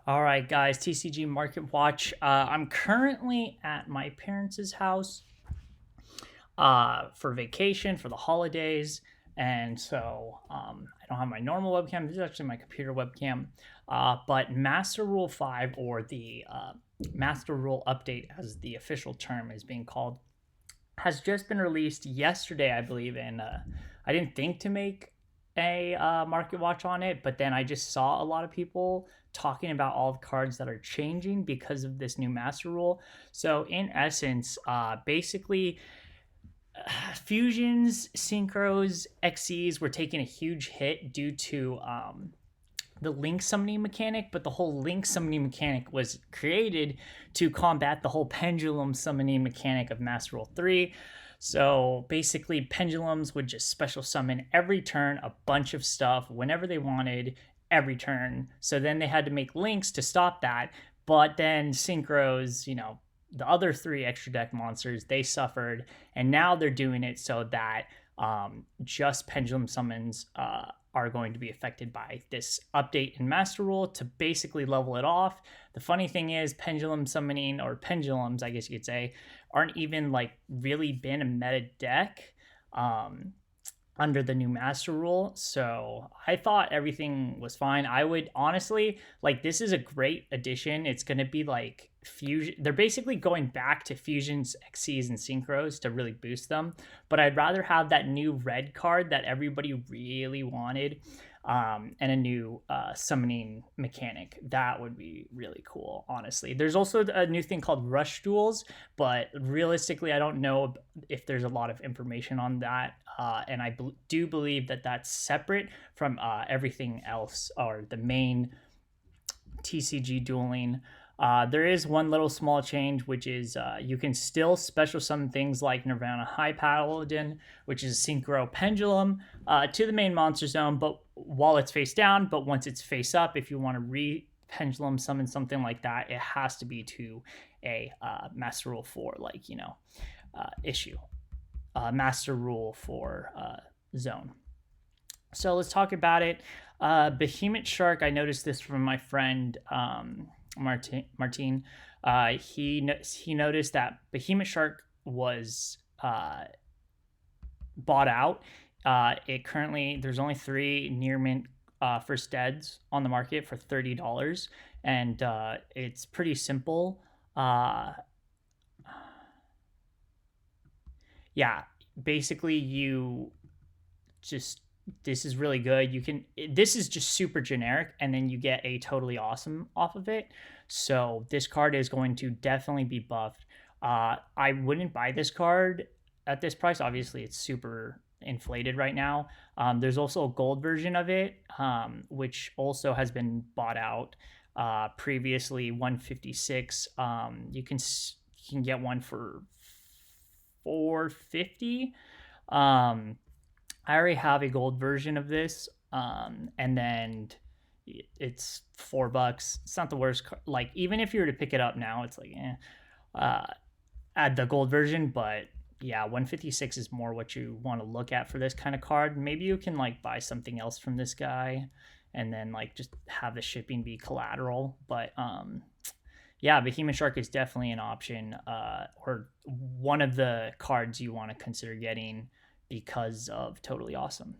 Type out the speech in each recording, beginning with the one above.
All right, guys, TCG Market Watch. I'm currently at my parents' house for vacation for the holidays. And so I don't have my normal webcam. This is actually my computer webcam. But Master Rule 5, or the Master Rule Update, as the official term is being called, has just been released yesterday, I believe. And I didn't think to make a market watch on it, but then I just saw a lot of people talking about all the cards that are changing because of this new master rule. So in essence, basically, fusions, synchros, XCs were taking a huge hit due to the link summoning mechanic, but the whole link summoning mechanic was created to combat the whole pendulum summoning mechanic of Master Rule 3. So basically, pendulums would just special summon every turn a bunch of stuff whenever they wanted, every turn. So then they had to make links to stop that. But then synchros, the other three extra deck monsters, they suffered. And now they're doing it so that just pendulum summons are going to be affected by this update in Master Rule to basically level it off. The funny thing is, pendulum summoning, or pendulums, I guess you could say, aren't even like really been a meta deck under the new Master Rule. So I thought everything was fine. I would honestly, like, this is a great addition. It's going to be like fusion. They're basically going back to fusions, XCs, and synchros to really boost them. But I'd rather have that new red card that everybody really wanted, and a new summoning mechanic. That would be really cool, honestly. There's also a new thing called Rush Duels, but realistically, I don't know if there's a lot of information on that. And I do believe that that's separate from everything else, or the main TCG dueling. There is one little small change, which is you can still special summon things like Nirvana High Paladin, which is a Synchro Pendulum, to the main monster zone, but while it's face down. But once it's face up, if you want to pendulum summon something like that, it has to be to a Master Rule 4, like, issue. Master Rule for zone. So let's talk about it. Behemoth Shark, I noticed this from my friend Martin. He noticed that Behemoth Shark was bought out. It currently, there's only 3 near mint first deads on the market for $30, and it's pretty simple. Yeah, basically you just, this is really good. This is just super generic, and then you get a totally awesome off of it. So this card is going to definitely be buffed. I wouldn't buy this card at this price. Obviously, it's super inflated right now. There's also a gold version of it, which also has been bought out previously, 156. You can get one for 450. I already have a gold version of this, and then it's $4. It's not the worst. Like, even if you were to pick it up now, it's like, add the gold version. But yeah, 156 is more what you want to look at for this kind of card. Maybe you can like buy something else from this guy, and then like just have the shipping be collateral. But yeah, Behemoth Shark is definitely an option, or one of the cards you want to consider getting because of Totally Awesome.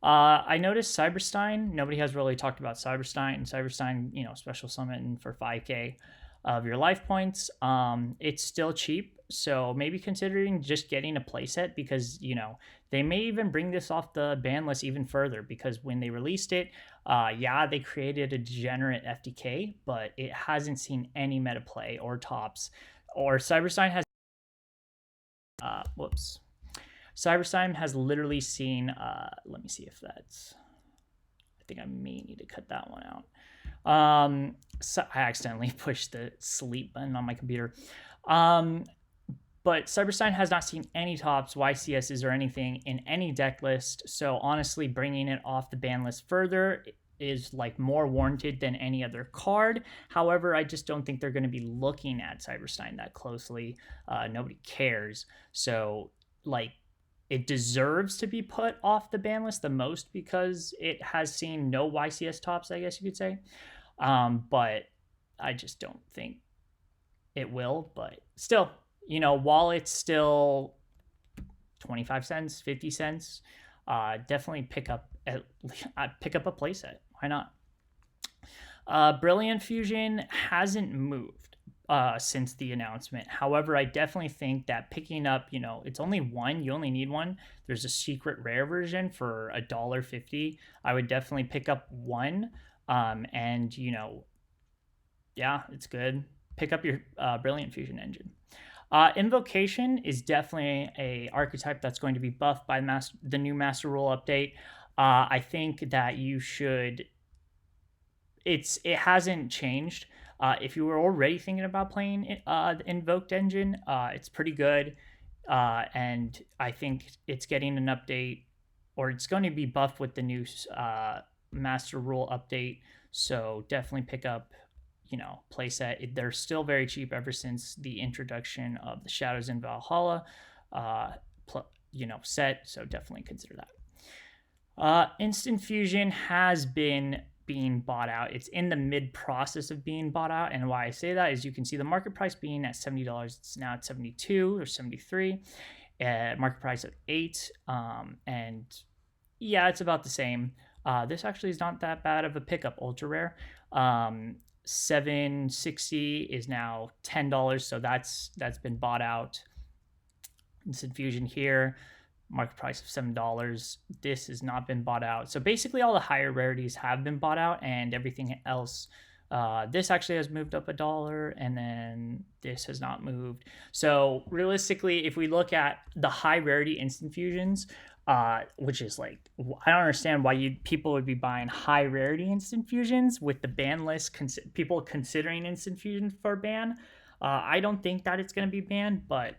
I noticed Cyberstein. Nobody has really talked about Cyberstein. Cyberstein, special summon for 5k of your life points. It's still cheap, so maybe considering just getting a playset, because they may even bring this off the ban list even further, because when they released it, they created a degenerate FTK, but it hasn't seen any meta play or tops. Or Cyberstein has whoops. Cyberstein has literally seen, let me see if that's, I think I may need to cut that one out. So I accidentally pushed the sleep button on my computer. But Cyberstein has not seen any tops, YCSs, or anything in any deck list. So honestly, bringing it off the ban list further is like more warranted than any other card. However, I just don't think they're going to be looking at Cyberstein that closely. Nobody cares. So like, it deserves to be put off the ban list the most because it has seen no YCS tops, I guess you could say. But I just don't think it will. But still, while it's still 25 cents, 50 cents, definitely pick up a playset. Why not? Brilliant Fusion hasn't moved since the announcement. However, I definitely think that picking up, it's only one. You only need one. There's a secret rare version for $1.50. I would definitely pick up one. And yeah, it's good. Pick up your Brilliant Fusion engine. Invocation is definitely a archetype that's going to be buffed by the new Master Rule update. I think that you should. It hasn't changed. If you were already thinking about playing the Invoked engine, it's pretty good, and I think it's getting an update, or it's going to be buffed with the new Master Rule update. So definitely pick up playset. They're still very cheap ever since the introduction of the Shadows in Valhalla set, so definitely consider that. Instant Fusion has been being bought out. It's in the mid process of being bought out, and why I say that is you can see the market price being at $70. It's now at 72 or 73. Market price of 8, and yeah, it's about the same. This actually is not that bad of a pickup. Ultra rare. 760 is now $10, so that's been bought out. Instant Fusion here, market price of $7. This has not been bought out. So basically all the higher rarities have been bought out, and everything else, this actually has moved up $1, and then this has not moved. So realistically, if we look at the high rarity Instant Fusions, which is like, I don't understand why people would be buying high rarity Instant Fusions with the ban list, people considering Instant Fusion for ban. I don't think that it's going to be banned, but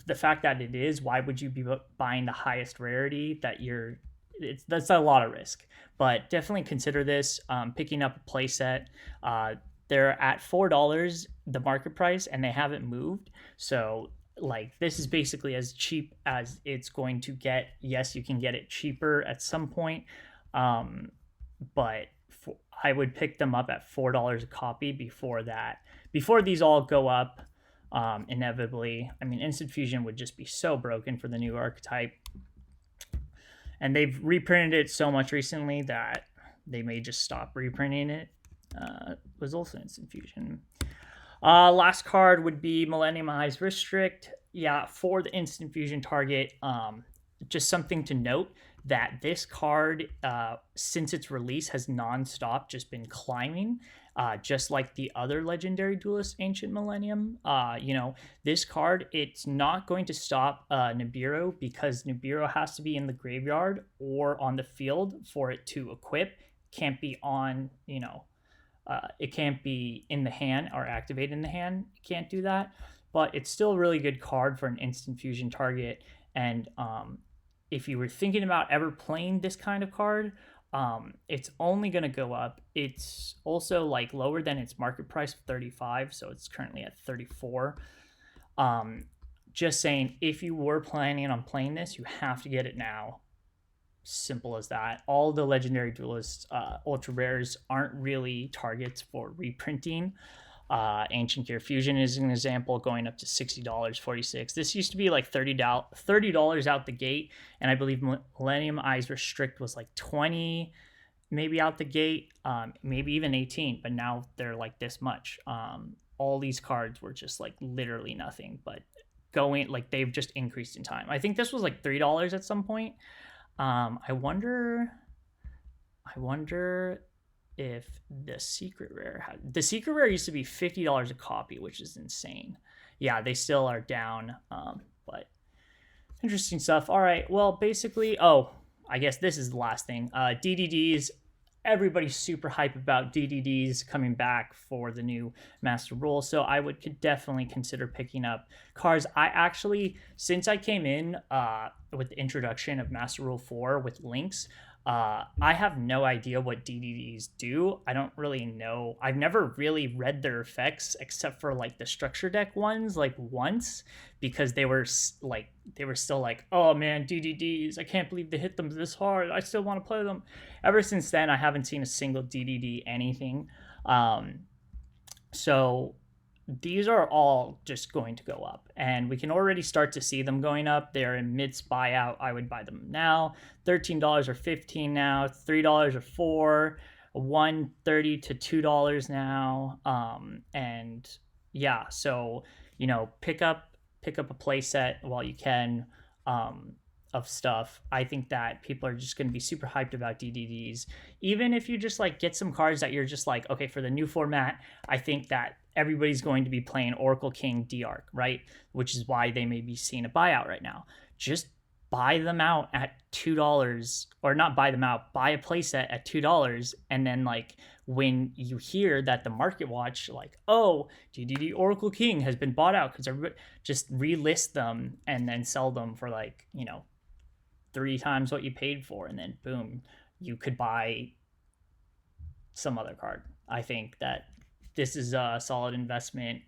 the fact that it is, why would you be buying the highest rarity that's a lot of risk. But definitely consider this, picking up a playset. They're at $4, the market price, and they haven't moved. So this is basically as cheap as it's going to get. Yes, you can get it cheaper at some point, but I would pick them up at $4 a copy before these all go up. Inevitably, I mean, Instant Fusion would just be so broken for the new archetype, and they've reprinted it so much recently that they may just stop reprinting it. Was also Instant Fusion. Last card would be Millennium Eyes Restrict. Yeah, for the Instant Fusion target, just something to note that this card, since its release, has nonstop just been climbing, just like the other Legendary Duelist Ancient Millennium. This card, it's not going to stop Nibiru, because Nibiru has to be in the graveyard or on the field for it to equip. Can't be on, it can't be in the hand or activate in the hand. It can't do that, but it's still a really good card for an Instant Fusion target. And if you were thinking about ever playing this kind of card, it's only going to go up. It's also lower than its market price of 35, so it's currently at 34. Just saying, if you were planning on playing this, you have to get it now. Simple as that. All the Legendary Duelist ultra rares aren't really targets for reprinting. Ancient Gear Fusion is an example, going up to $60, 46. This used to be like $30 out the gate, and I believe Millennium Eyes Restrict was like 20 maybe out the gate, maybe even 18, but now they're like this much. All these cards were just like literally nothing, but they've just increased in time. I think this was like $3 at some point. I wonder if the secret rare used to be $50 a copy, which is insane. Yeah, they still are down, but interesting stuff. All right, well, basically, I guess this is the last thing. DDDs. Everybody's super hype about DDDs coming back for the new Master Rule, so I could definitely consider picking up cards. I actually, since I came in with the introduction of Master Rule 4 with links, I have no idea what DDDs do. I don't really know. I've never really read their effects except for like the structure deck ones, like once, because they were still like, oh man, DDDs. I can't believe they hit them this hard. I still want to play them. Ever since then, I haven't seen a single DDD anything. Um, so these are all just going to go up, and we can already start to see them going up. They're in midst buyout. I would buy them now. $13 or 15 now. $3 or 4. 130 to $2 now. And yeah, so pick up a playset while you can. Of stuff. I think that people are just going to be super hyped about DDDs. Even if you just like get some cards that you're just like, okay, for the new format, I think that everybody's going to be playing Oracle King D-Arc, right? Which is why they may be seeing a buyout right now. Just buy them out at $2, or not buy them out, buy a playset at $2, and then like when you hear that the market watch, like, oh, DDD Oracle King has been bought out, because everybody just relist them and then sell them for like, 3 times what you paid for, and then boom, you could buy some other card. I think that this is a solid investment.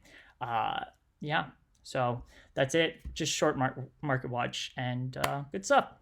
Yeah, so that's it. Just short market watch, and good stuff.